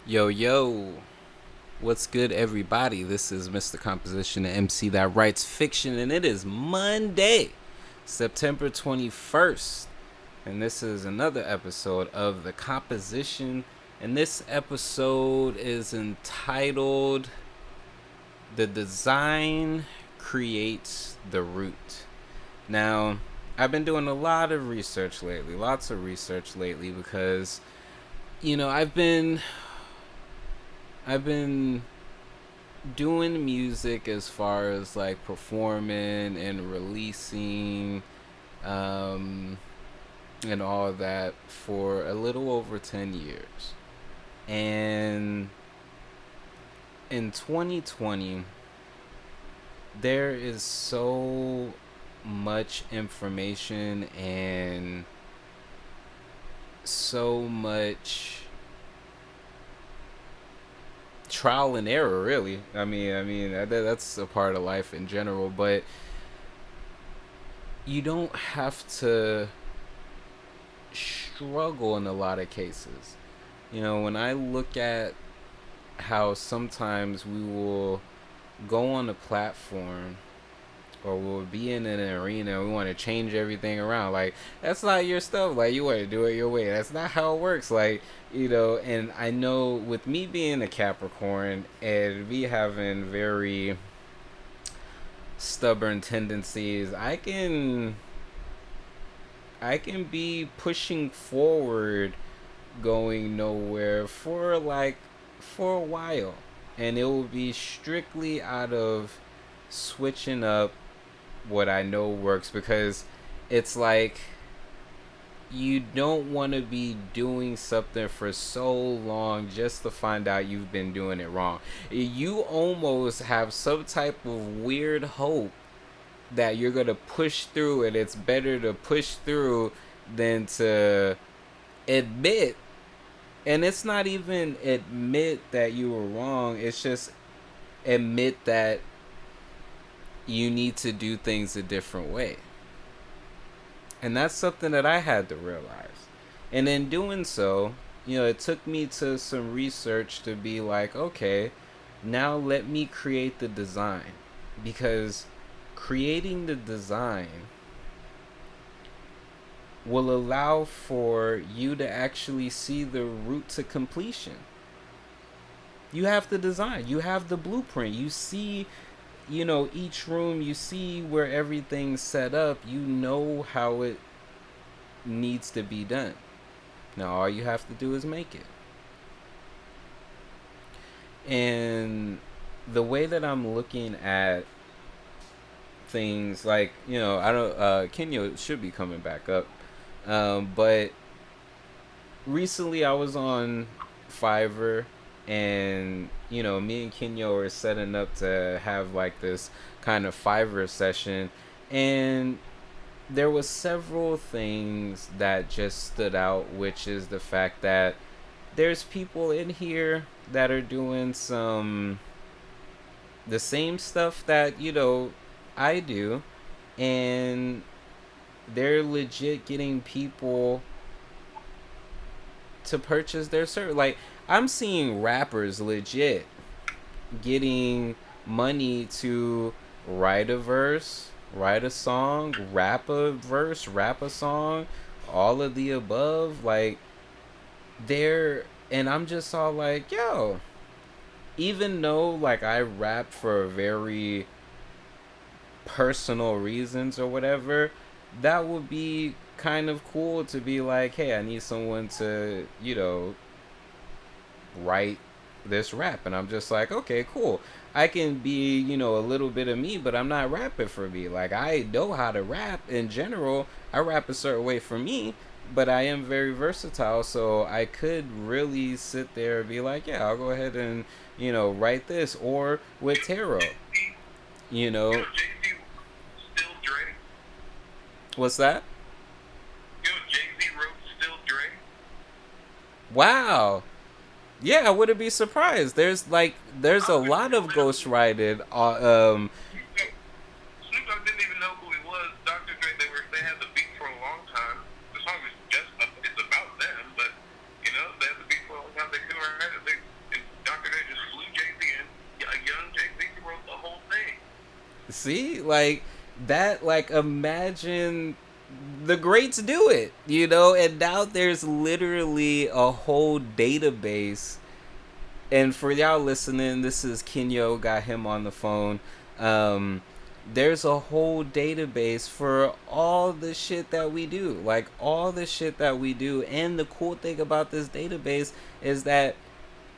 Yo, yo, what's good, everybody? This is Mr. Composition, the MC that writes fiction, and it is Monday, September 21st. And this is another episode of The Composition. And this episode is entitled The Design Creates the Root. Now, I've been doing a lot of research lately, lots of research lately, because, I've been doing music as far as like performing and releasing um, and all that for a little over 10 years. And in 2020, there is so much information and so much trial and error, really. That's a part of life in general, but you don't have to struggle in a lot of cases. When I look at how sometimes we will go on a platform or we'll be in an arena and we want to change everything around. Like, that's not your stuff. Like, you want to do it your way. That's not how it works. Like, and I know with me being a Capricorn and me having very stubborn tendencies, I can be pushing forward going nowhere for a while, and it will be strictly out of switching up what I know works, because it's like you don't want to be doing something for so long just to find out you've been doing it wrong. You almost have some type of weird hope that you're going to push through, and it's better to push through than to admit. And it's not even admit that you were wrong, it's just admit that you need to do things a different way. And that's something that I had to realize. And in doing so, it took me to some research to be like, okay, now let me create the design. Because creating the design will allow for you to actually see the route to completion. You have the design, you have the blueprint, you see, each room, you see where everything's set up, you know how it needs to be done. Now all you have to do is make it. And the way that I'm looking at things, like, I don't Kinyo should be coming back up. But recently I was on Fiverr, and me and Kinyo are setting up to have like this kind of Fiverr session, and there was several things that just stood out, which is the fact that there's people in here that are doing the same stuff that I do, and they're legit getting people to purchase their service. Like, I'm seeing rappers legit getting money to write a verse, write a song, rap a verse, rap a song, all of the above. Like, they're, and I'm just all like, yo, even though like I rap for very personal reasons or whatever, that would be kind of cool to be like, hey, I need someone to, write this rap. And I'm just like, okay, cool. I can be, a little bit of me, but I'm not rapping for me. Like, I know how to rap in general. I rap a certain way for me, but I am very versatile. So I could really sit there and be like, yeah, I'll go ahead and, write this. Or with tarot, you know, Jay Z still Dre. what's that? Jay Z wrote still Dre. Wow. Yeah, I wouldn't be surprised. There's I a wouldn't lot of know him. ghostwriting. Snoop Dogg didn't even know who he was. Dr. Dre, they had the beat for a long time. The song is just it's about them, but they had the beat for a long time. They couldn't write it. See, like that, like imagine the greats do it, you know, and now there's literally a whole database. And for y'all listening, this is Kinyo, got him on the phone. Um, there's a whole database for all the shit that we do, like all the shit that we do. And the cool thing about this database is that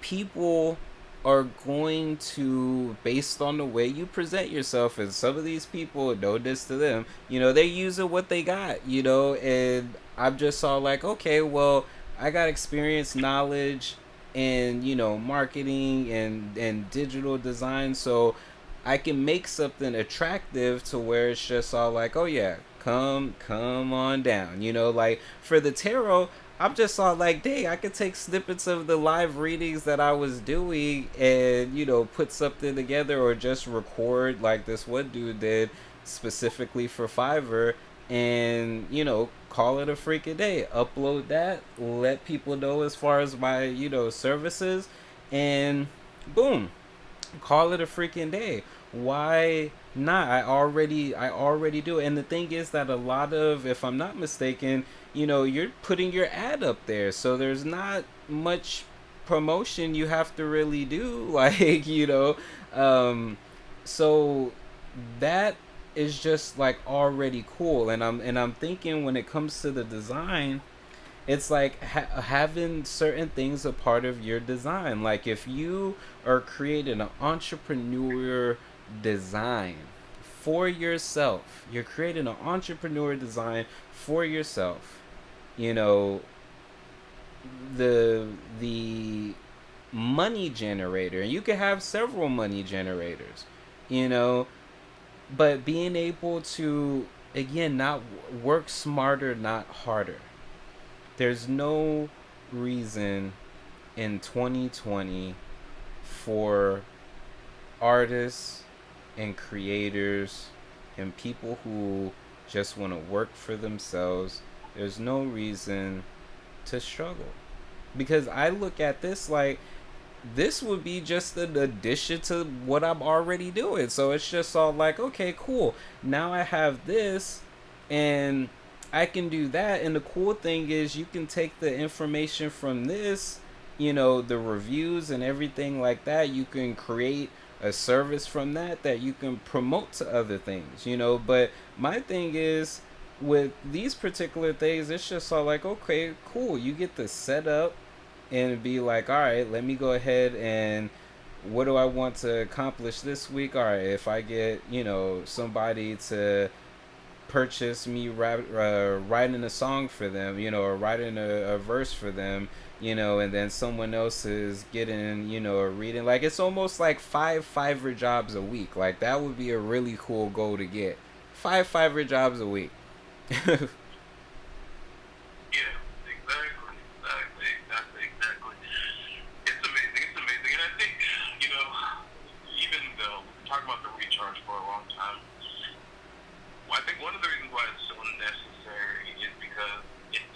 people are going to, based on the way you present yourself, and some of these people, no diss to them, you know, they're using what they got, you know. And I just saw like, okay, well, I got experience, knowledge in, you know, marketing and digital design, so I can make something attractive to where it's just all like, oh yeah, come on down, you know. Like for the tarot, I'm just all like, dang, I could take snippets of the live readings that I was doing and, you know, put something together, or just record like this one dude did specifically for Fiverr, and, you know, call it a freaking day. Upload that, let people know as far as my, you know, services, and boom, call it a freaking day. Why not? I already do it. And the thing is that a lot of, if I'm not mistaken, you know, you're putting your ad up there, so there's not much promotion you have to really do. Like, you know, um so that is just like already cool. And I'm thinking, when it comes to the design, it's like having certain things a part of your design. Like if you are creating an entrepreneur design for yourself, you're creating an entrepreneur design for yourself, you know, the money generator, and you can have several money generators, you know, but being able to, again, not work smarter, not harder. There's no reason in 2020 for artists and creators and people who just want to work for themselves, there's no reason to struggle. Because I look at this like, this would be just an addition to what I'm already doing. So it's just all like, okay, cool. Now I have this, and I can do that. And the cool thing is, you can take the information from this, you know, the reviews and everything like that. You can create a service from that that you can promote to other things, you know. But my thing is, with these particular things, it's just all like, okay, cool. You get the setup and be like, all right, let me go ahead and, what do I want to accomplish this week? All right, if I get, you know, somebody to purchase me writing a song for them, you know, or writing a verse for them, you know, and then someone else is getting, you know, a reading. Like it's almost like five Fiverr jobs a week. Like that would be a really cool goal to get. Five Fiverr jobs a week. Yeah, exactly, exactly. It's amazing, and I think, you know, even though we've been talking about the recharge for a long time, well, I think one of the reasons why it's so necessary is because it's,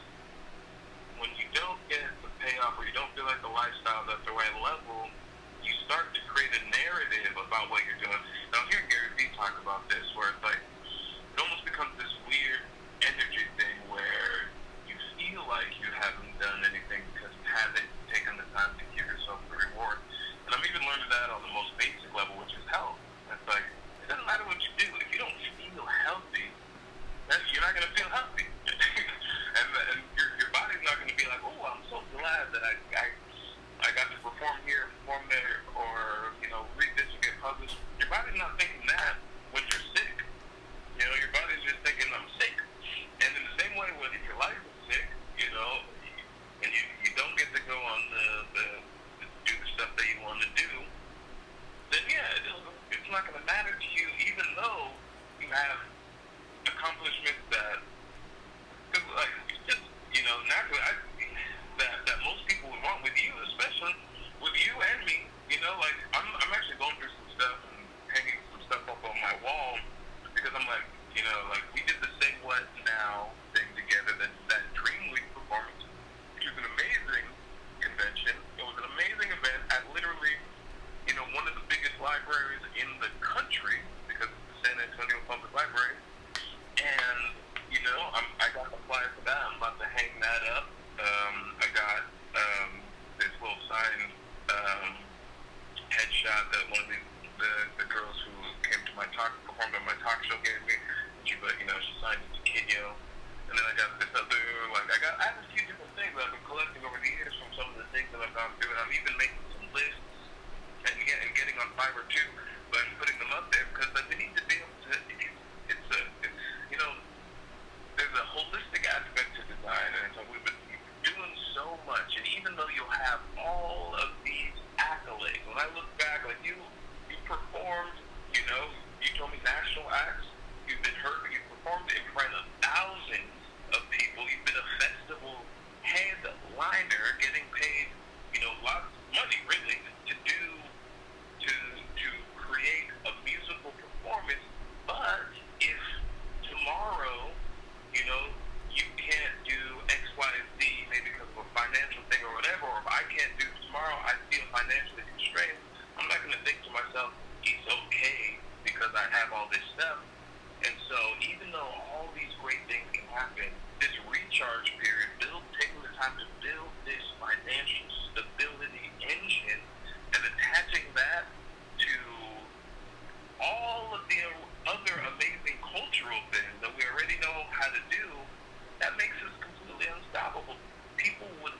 when you don't get the payoff, or you don't feel like the lifestyle's at the right level, you start to create a narrative about what you're doing. Now, I'm hearing Gary Vee talk about this, where it's like, it almost becomes this weird energy thing where you feel like you haven't done anything because you haven't taken the time to give yourself the reward. And I'm even learning that on the most basic level, which is health. It's like, it doesn't matter what you do. If you don't feel healthy, then you're not going to feel healthy. and your body's not going to be like, oh, I'm so glad that I got to perform here, perform there, or, you know, read this and get published. Your body's not thinking that when you're sick. You know, your body's just thinking, I'm sick. And in the same way, when your life is sick, you know, and you don't get to go on the do the stuff that you want to do, then yeah, it's not going to matter to you, even though you have accomplishments that, cause like, it's just, you know, naturally, that most people would want. even making some lists and getting on Fiverr too, but putting them up there because like, we need to be able to. It's you know, there's a holistic aspect to design, and so we've been doing so much. And even though you'll have all of these accolades, when I look back, like you performed, you know, you told me national acts. You've been heard. You performed in front of thousands of people. You've been a festival headliner, getting paid, you know, lots of money, really, to do to create a musical performance. But if tomorrow, you know, you can't do X, Y, and Z, maybe because of a financial thing or whatever, or if I can't do tomorrow, I feel financially constrained, I'm not going to think to myself, it's okay because I have all this stuff. And so even though all these great things can happen, this recharge period, taking the time to build this financial stability engine and attaching that to all of the other amazing cultural things that we already know how to do, that makes us completely unstoppable. People would,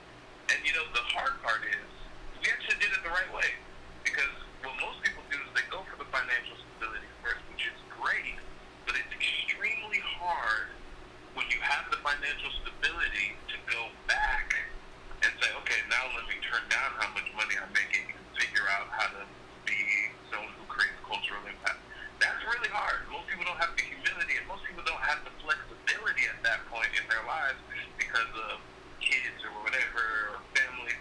and you know, the hard part is, we actually did it the right way. Because what most people do is they go for the financial stability first, which is great, but it's extremely hard when you have the financial stability to go back and say, okay, now let me turn down how much money I'm making and figure out how to be someone who creates cultural impact. That's really hard. Most people don't have the humility, and most people don't have the flexibility at that point in their lives because of kids or whatever, or family.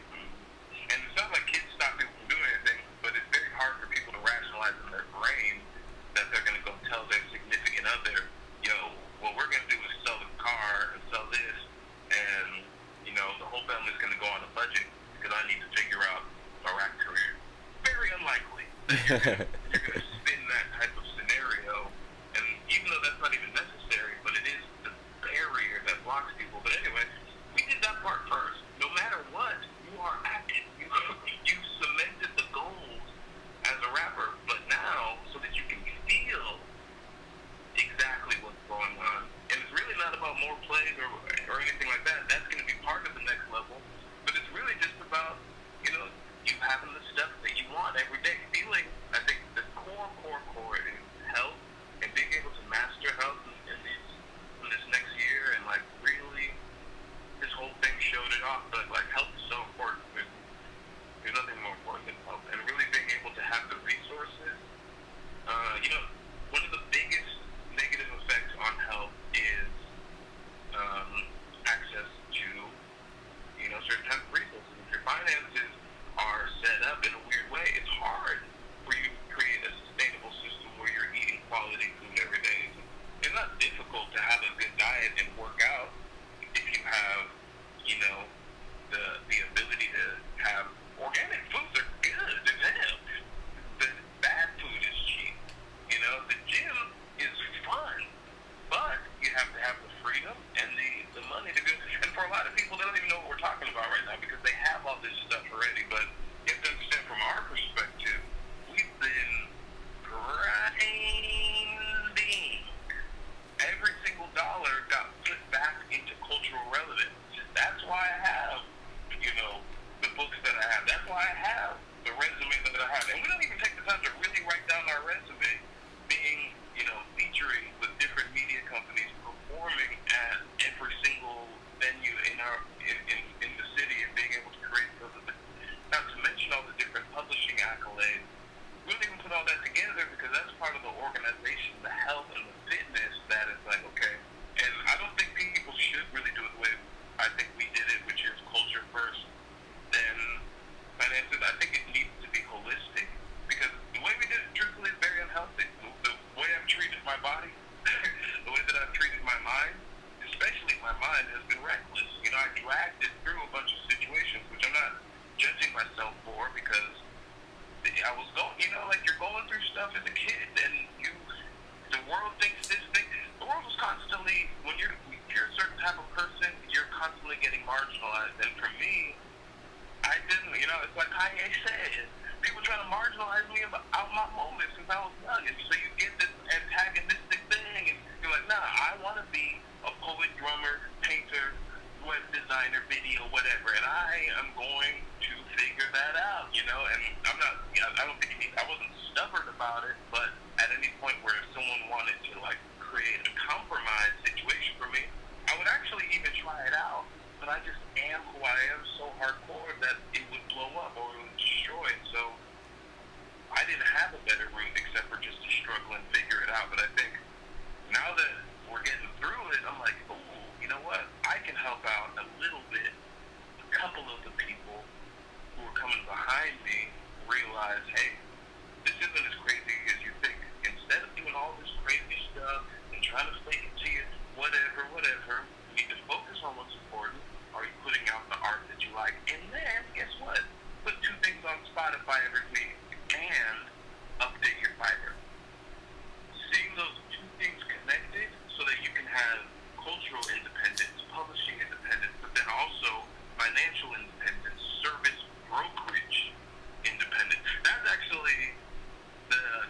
And it's not like kids stop people from doing anything, but it's very hard for people to rationalize in their brain that they're going to go tell their significant other, yo, what we're going to do is sell the car and sell this, and, you know, the whole family's going to go on a budget because I need to figure out a rap career. Very unlikely that you're going to spin that type of scenario, and even though that's not even necessary, but it is the barrier that blocks people. But anyway, we did that part first. No matter what, you are active. You cemented the goals as a rapper, but now, so that you can feel exactly what's going on. And it's really not about more plays or anything like that. That's going to be part of the next level. But it's really just about, you know, you having the stuff that you want every day. Feeling, I think the core is health and being able to master health in this next year. And like really, this whole thing showed it off. But like health is so important. There's nothing more important than health. And really being able to have the resources. You know, one of the biggest negative effects on health is access to, you know, certain type of resources. If your finances are set up in a weird way, it's hard for you to create a sustainable system where you're eating quality food every day. It's not difficult to have a good diet and work out if you have, you know, the ability to have organic foods are good as hell. The bad food is cheap. You know, the gym is fun, but you have to have the freedom and the money to go. And for a lot of people, they don't even know what we're talking about right now because they have all this stuff already. But you have to understand from our perspective, we've been grinding. Every single dollar got put back into cultural relevance. That's why I have, you know, the books that I have. That's why I have the resume that I have. And we don't even take the time to really write down our resume, being, you know, featuring with different media companies, performing at every single venue in the city, and being able to create those. Not to mention all the different publishing accolades. We don't even put all that together because that's part of the organization, the health and the fitness that is like, okay. And I don't think people should really do it the way I think we did it, which is culture first, then finances. I think it needs to be holistic because the way we did it, truthfully, is very unhealthy. The way I've treated my body, the way that I've treated my mind, especially my mind, has been reckless. You know, I dragged it through a bunch of situations, which I'm not judging myself for because I was going, you know, like you're going through stuff as a kid and the world thinks this thing. The world was constantly, if you're a certain type of person, you're constantly getting marginalized. And for me, I didn't, you know, it's like Kanye said, people trying to marginalize me out my moment since I was young. And so you get this antagonistic thing, and you're like, nah, I want to be a poet, drummer, painter, web designer, video, whatever. And I am going to figure that out. realize, hey, this isn't as crazy as you think. Instead of doing all this crazy stuff and trying to fake it to you, whatever, you need to focus on what's important. Are you putting out the art that you like? And then, guess what? Put 2 things on Spotify every week and update your Fiverr. Seeing those 2 things connected so that you can have cultural independence, publishing independence, but then also financial independence, service brokerage independence. That's actually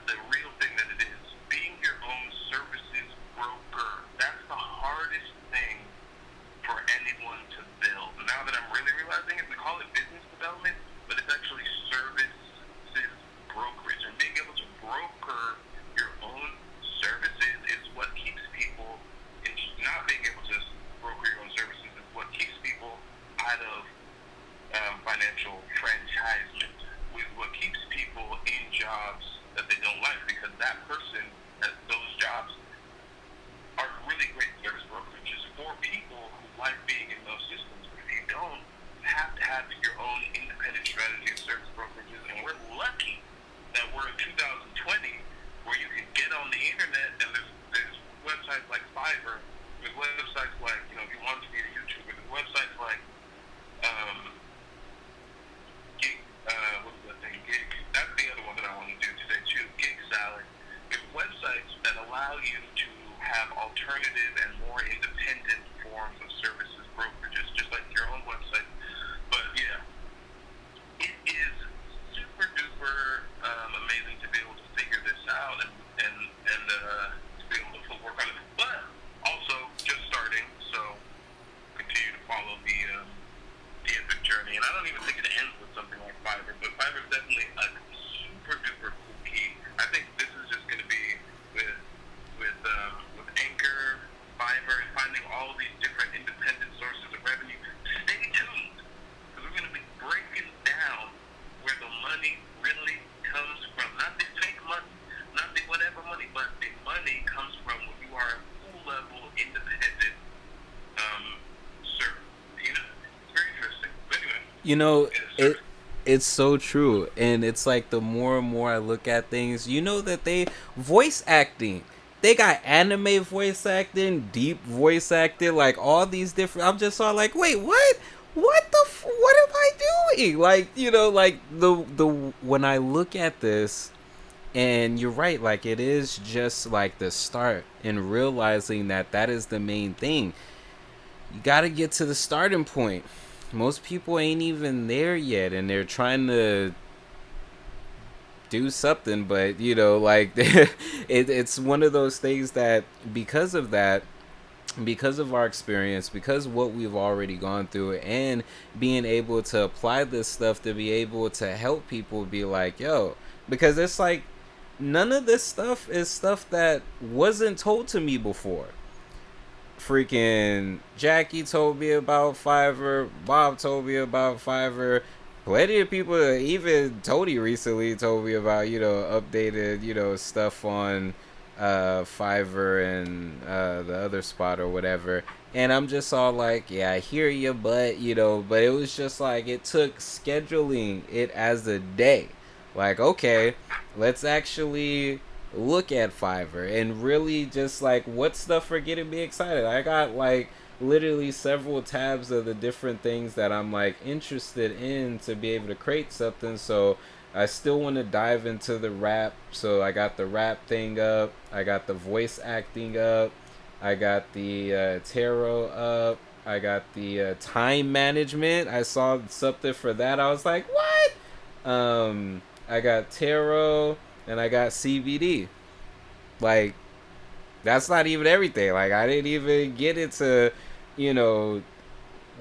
the real thing that it is. Being your own services broker. That's the hardest thing for anyone to build. Now that I'm really realizing it, we call it business development, but it's actually services brokerage. And being able to broker your own services is what keeps people not being able to broker your own services is what keeps people out of financial franchisement, with what keeps people in jobs that they don't like, because that person, those jobs are really great service brokerages for people who like being in those systems. But if you don't, you have to have your own independent strategy of service brokerages. And we're lucky that we're in 2020 where you can get on the internet and there's websites like Fiverr, there's websites like, if you want to be a YouTuber, there's websites like Gig, what is that thing? Gig. That's the other one that I want to do today too. Gig Salad. There's websites that allow you to have alternative and more independent forms of services brokerages, just like your own website. But yeah, it is super duper amazing to be able to figure this out and to be able to put work on it. But also just starting, so continue to follow the epic journey. And I don't even think it ends with something like Fiverr, but Fiverr is definitely a super duper cool key. I think this is just going to be with Anchor, Fiverr, and finding all these different independent sources of revenue. Stay tuned, because we're going to be breaking down where the money really comes from. Not the fake money, not the whatever money, but the money comes from when you are a full-level independent server. It's very interesting. But anyway, it's so true, and it's like the more and more I look at things, that they voice acting. They got anime voice acting, deep voice acting, like all these different. I'm just all like, wait, what? What am I doing? Like, like the when I look at this, and you're right, like it is just like the start, and realizing that is the main thing. You got to get to the starting point. Most people ain't even there yet, and they're trying to do something, but like it's one of those things that because of our experience, because what we've already gone through, and being able to apply this stuff to be able to help people be like, yo, because it's like none of this stuff is stuff that wasn't told to me before. Freaking Jackie told me about Fiverr. Bob told me about Fiverr. Plenty of people, even Tony recently told me about, updated, stuff on Fiverr and the other spot or whatever. And I'm just all like, yeah, I hear you, but it was just like it took scheduling it as a day. Like, okay, let's actually look at Fiverr and really just like what stuff are getting me excited. I got like literally several tabs of the different things that I'm like interested in to be able to create something. So I still want to dive into the rap. So I got the rap thing up. I got the voice acting up. I got the tarot up. I got the time management. I saw something for that. I was like, what? I got tarot and I got CBD. Like, that's not even everything. Like, I didn't even get into,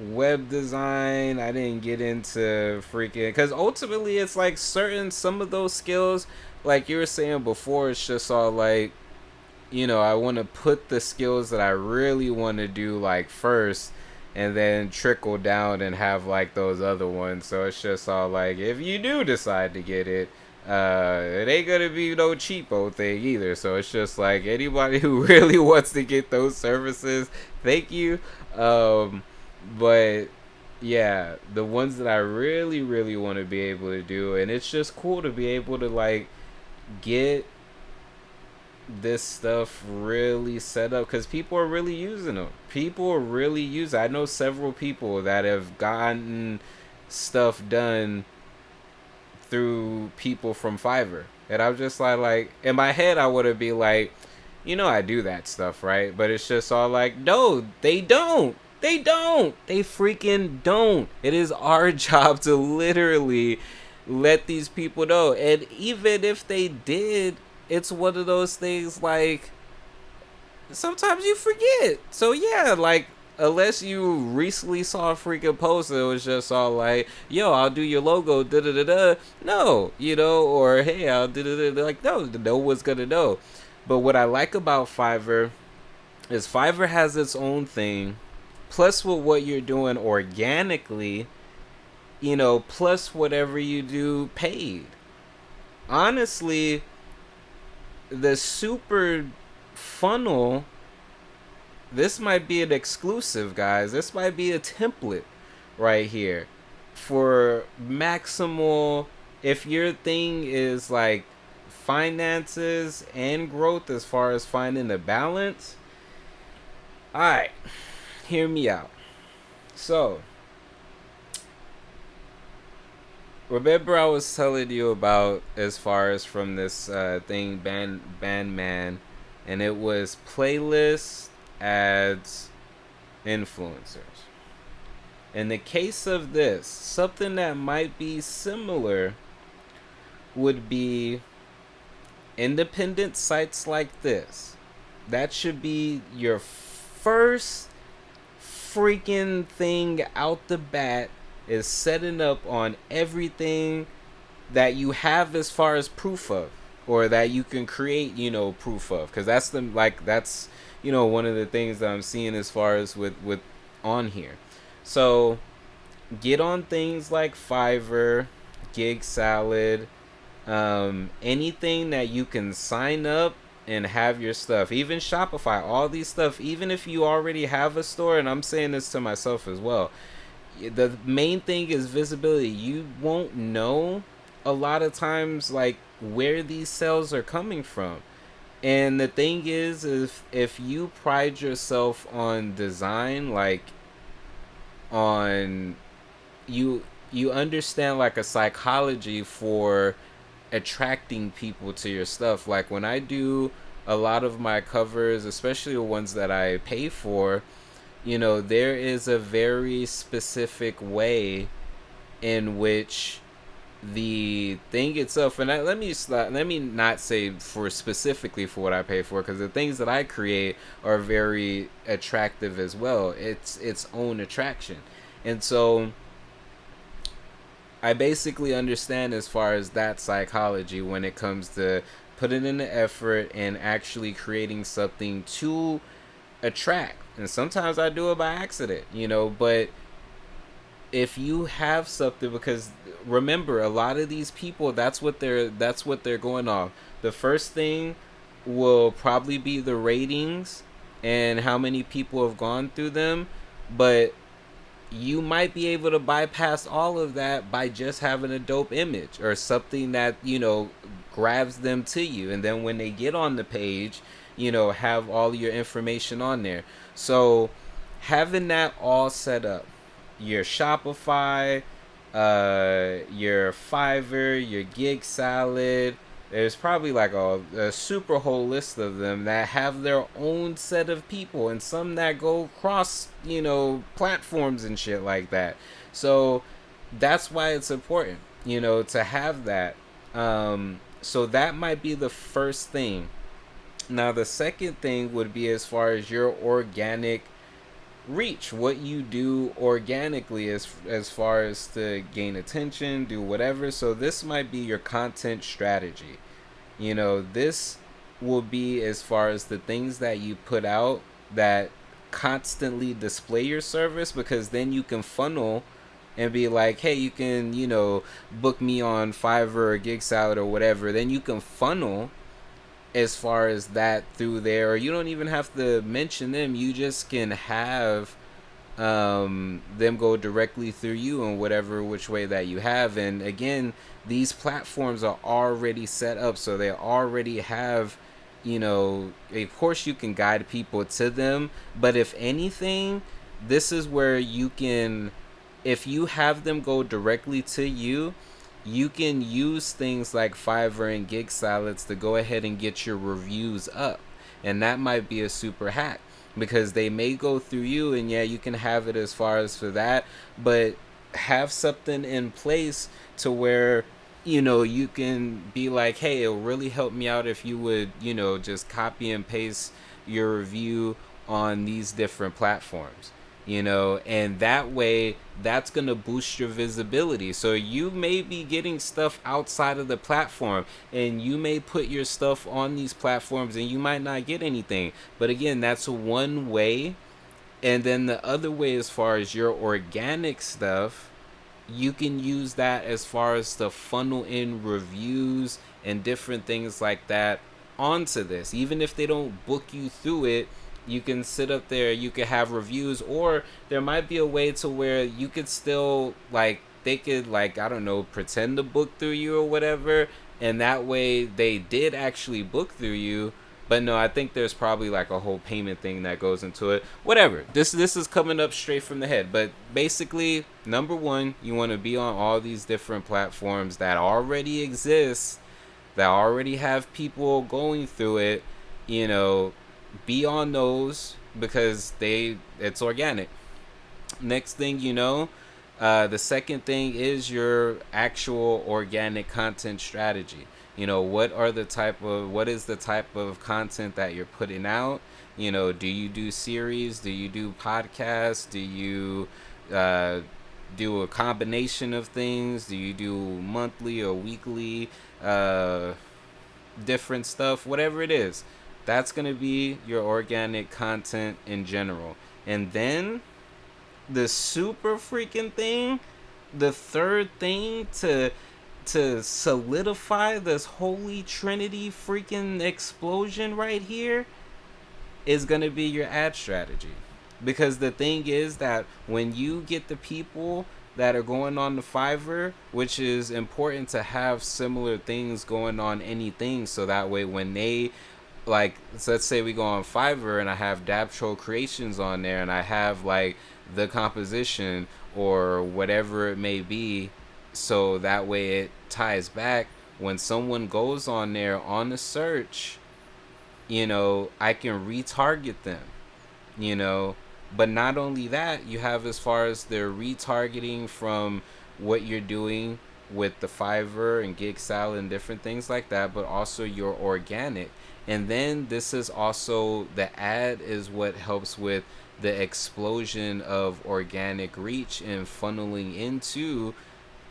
web design. I didn't get into freaking, because ultimately it's like some of those skills, like you were saying before, it's just all like, I want to put the skills that I really want to do like first, and then trickle down and have like those other ones. So it's just all like, if you do decide to get it, it ain't gonna be no cheapo thing either. So it's just like anybody who really wants to get those services, thank you. But yeah, the ones that I really, really want to be able to do. And it's just cool to be able to like get this stuff really set up because people are really using them. People are really using. I know several people that have gotten stuff done through people from Fiverr, and I'm just like in my head I would be like, I do that stuff, right? But it's just all like, no, they don't. They don't. They freaking don't. It is our job to literally let these people know. And even if they did, it's one of those things like sometimes you forget. So yeah, like unless you recently saw a freaking post that was just all like, yo, I'll do your logo, da da da da. No, or hey, I'll do da da. Like no one's gonna know. But what I like about Fiverr is Fiverr has its own thing, plus with what you're doing organically, plus whatever you do paid. Honestly, the super funnel, this might be an exclusive, guys. This might be a template right here for maximal. If your thing is like finances and growth as far as finding a balance, all right, hear me out. So, remember I was telling you about as far as from this thing, Bandman, and it was playlists, ads, influencers. In the case of this, something that might be similar would be independent sites like this. That should be your first freaking thing out the bat, is setting up on everything that you have as far as proof of, or that you can create, proof of, because that's one of the things that I'm seeing as far as with on here. So get on things like Fiverr, Gig Salad, anything that you can sign up and have your stuff, even Shopify, all these stuff, even if you already have a store. And I'm saying this to myself as well, the main thing is visibility. You won't know a lot of times like where these sales are coming from. And the thing is, if you pride yourself on design, like on you understand like a psychology for attracting people to your stuff. Like when I do a lot of my covers, especially the ones that I pay for, there is a very specific way in which the thing itself, and let me not say for specifically for what I pay for, because the things that I create are very attractive as well. It's its own attraction. And so I basically understand as far as that psychology when it comes to putting in the effort and actually creating something to attract. And sometimes I do it by accident, but if you have something, because remember, a lot of these people, that's what they're going off. The first thing will probably be the ratings and how many people have gone through them, but you might be able to bypass all of that by just having a dope image or something that grabs them to you. And then when they get on the page, have all your information on there. So having that all set up, your Shopify, your Fiverr, your Gig Salad, there's probably like a super whole list of them that have their own set of people, and some that go cross, platforms and shit like that. So that's why it's important, to have that. So that might be the first thing. Now the second thing would be as far as your organic reach, what you do organically as far as to gain attention, do whatever. So this might be your content strategy. This will be as far as the things that you put out that constantly display your service, because then you can funnel and be like, hey, you can, book me on Fiverr or Gig Salad or whatever. Then you can funnel as far as that through there, or you don't even have to mention them. You just can have them go directly through you in whatever which way that you have. And again, these platforms are already set up, so they already have, of course you can guide people to them, but if anything, this is where you can, if you have them go directly to you, you can use things like Fiverr and Gig Salads to go ahead and get your reviews up. And that might be a super hack because they may go through you, and yeah, you can have it as far as for that, but have something in place to where you can be like, hey, it'll really help me out if you would just copy and paste your review on these different platforms, and that way that's going to boost your visibility. So you may be getting stuff outside of the platform, and you may put your stuff on these platforms and you might not get anything, but again, that's one way. And then the other way, as far as your organic stuff, you can use that as far as to funnel in reviews and different things like that onto this. Even if they don't book you through it, you can sit up there, you could have reviews, or there might be a way to where you could still, like, they could, like, I don't know, pretend to book through you or whatever, and that way they did actually book through you. But no, I think there's probably like a whole payment thing that goes into it. Whatever. This is coming up straight from the head. But basically, number one, you want to be on all these different platforms that already exist, that already have people going through it. Be on those because it's organic. Next thing you know, the second thing is your actual organic content strategy. What is the type of content that you're putting out? Do you do series? Do you do podcasts? Do you do a combination of things? Do you do monthly or weekly different stuff? Whatever it is, that's going to be your organic content in general. And then the super freaking thing, the third thing to solidify this holy trinity freaking explosion right here is going to be your ad strategy. Because the thing is that when you get the people that are going on the Fiverr, which is important to have similar things going on anything, so that way when they, like, so let's say we go on Fiverr and I have Dab Troll Creations on there, and I have like the composition or whatever it may be, so that way it ties back. When someone goes on there on the search, I can retarget them, but not only that, you have as far as their retargeting from what you're doing with the Fiverr and Gig Salad and different things like that, but also your organic. And then this is also, the ad is what helps with the explosion of organic reach and funneling into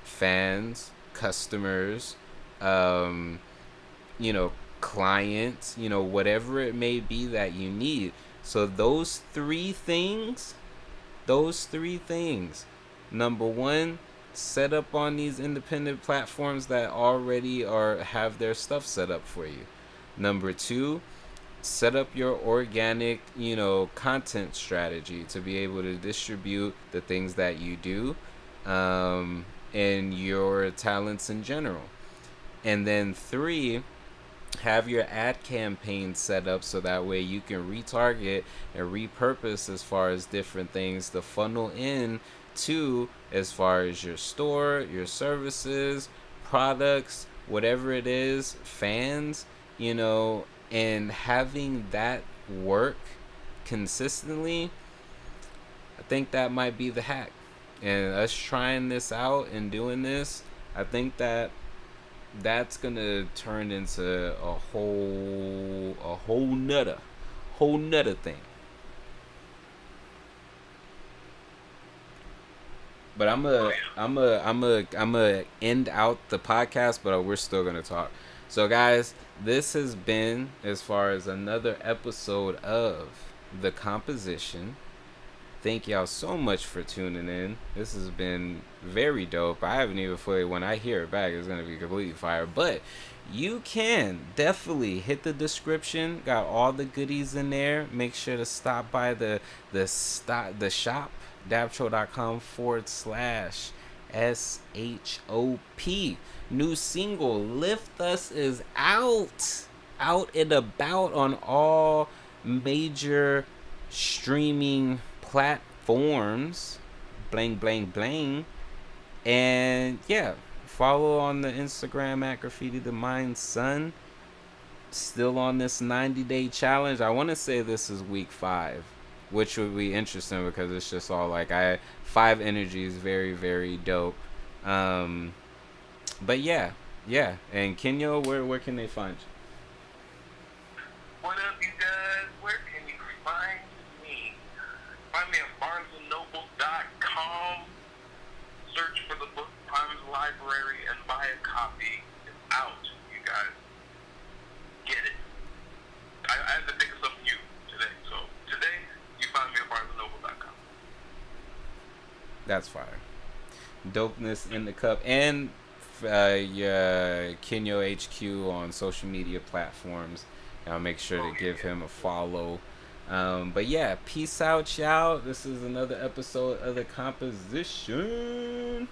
fans, customers, clients, whatever it may be that you need. So those three things, number one, set up on these independent platforms that already have their stuff set up for you. Number two, set up your organic, content strategy to be able to distribute the things that you do, and your talents in general. And then three, have your ad campaign set up so that way you can retarget and repurpose as far as different things to funnel in to, as far as your store, your services, products, whatever it is, fans, and having that work consistently. I think that might be the hack. And us trying this out and doing this, I think that's gonna turn into a whole nuther thing. But I'm gonna end out the podcast, but we're still gonna talk. So guys, this has been, as far as another episode of The Composition. Thank y'all so much for tuning in. This has been very dope. I haven't even fully, when I hear it back, it's going to be completely fire. But you can definitely hit the description. Got all the goodies in there. Make sure to stop by the shop, daptro.com/SHOP. New single Lift Us is out and about on all major streaming platforms. Blang blang blang. And yeah, follow on the Instagram at Graffiti the Mind Son. Still on this 90-day challenge. I want to say this is week 5, which would be interesting because it's just all like 5 energies, very very dope. Um, but yeah. And Kinyo, where can they find you? What up, you guys? Where can you find me? Find me at barnesandnoble.com. Search for the book Prime's Library and buy a copy. It's out, you guys. Get it. I had to pick something new today. So today, you find me at barnesandnoble.com. That's fire. Dopeness in the cup. And yeah, Kinyo HQ on social media platforms. I'll make sure to give him a follow. But yeah, peace out, y'all. This is another episode of The Composition.